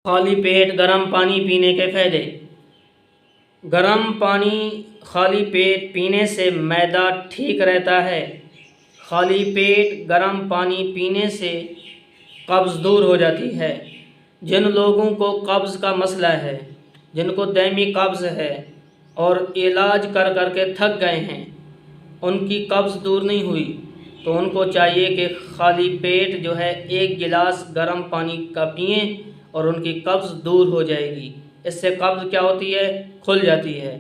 خالی پیٹ گرم پانی پینے کے فائدے۔ گرم پانی خالی پیٹ پینے سے معدہ ٹھیک رہتا ہے۔ خالی پیٹ گرم پانی پینے سے قبض دور ہو جاتی ہے۔ جن لوگوں کو قبض کا مسئلہ ہے، جن کو دائمی قبض ہے اور علاج کر کر کے تھک گئے ہیں، ان کی قبض دور نہیں ہوئی، تو ان کو چاہیے کہ خالی پیٹ جو ہے 1 گلاس گرم پانی کا پئیں اور ان کی قبض دور ہو جائے گی۔ اس سے قبض کیا ہوتی ہے؟ کھل جاتی ہے۔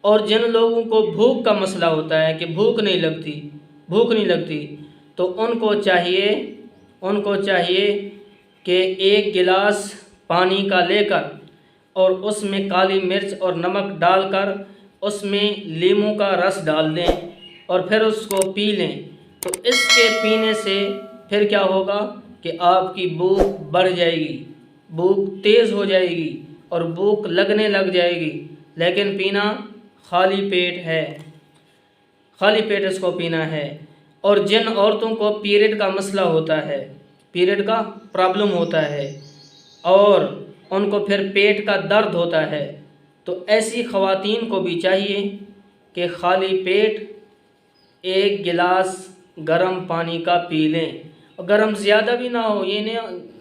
اور جن لوگوں کو بھوک کا مسئلہ ہوتا ہے کہ بھوک نہیں لگتی، تو ان کو چاہیے کہ 1 گلاس پانی کا لے کر اور اس میں کالی مرچ اور نمک ڈال کر اس میں لیموں کا رس ڈال دیں اور پھر اس کو پی لیں، تو اس کے پینے سے پھر کیا ہوگا کہ آپ کی بھوک بڑھ جائے گی، بھوک تیز ہو جائے گی اور بھوک لگنے لگ جائے گی، لیکن پینا خالی پیٹ ہے، خالی پیٹ اس کو پینا ہے۔ اور جن عورتوں کو پیریڈ کا مسئلہ ہوتا ہے، پیریڈ کا پرابلم ہوتا ہے اور ان کو پھر پیٹ کا درد ہوتا ہے، تو ایسی خواتین کو بھی چاہیے کہ خالی پیٹ 1 گلاس گرم پانی کا پی لیں۔ گرم زیادہ بھی نہ ہو، یہ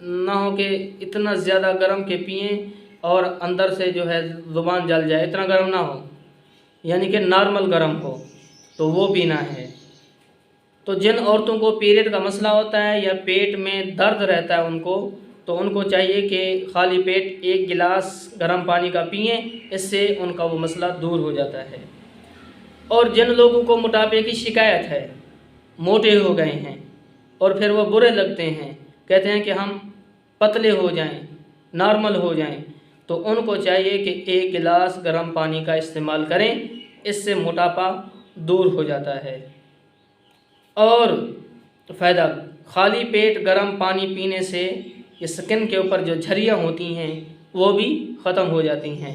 نہ ہو کہ اتنا زیادہ گرم کے پئیں اور اندر سے جو ہے زبان جل جائے، اتنا گرم نہ ہو، یعنی کہ نارمل گرم ہو، تو وہ پینا ہے۔ تو جن عورتوں کو پیریڈ کا مسئلہ ہوتا ہے یا پیٹ میں درد رہتا ہے تو ان کو چاہیے کہ خالی پیٹ 1 گلاس گرم پانی کا پئیں، اس سے ان کا وہ مسئلہ دور ہو جاتا ہے۔ اور جن لوگوں کو موٹاپے کی شکایت ہے، موٹے ہو گئے ہیں اور پھر وہ برے لگتے ہیں، کہتے ہیں کہ ہم پتلے ہو جائیں، نارمل ہو جائیں، تو ان کو چاہیے کہ 1 گلاس گرم پانی کا استعمال کریں، اس سے موٹاپا دور ہو جاتا ہے۔ اور فائدہ، خالی پیٹ گرم پانی پینے سے یہ سکن کے اوپر جو جھریاں ہوتی ہیں وہ بھی ختم ہو جاتی ہیں۔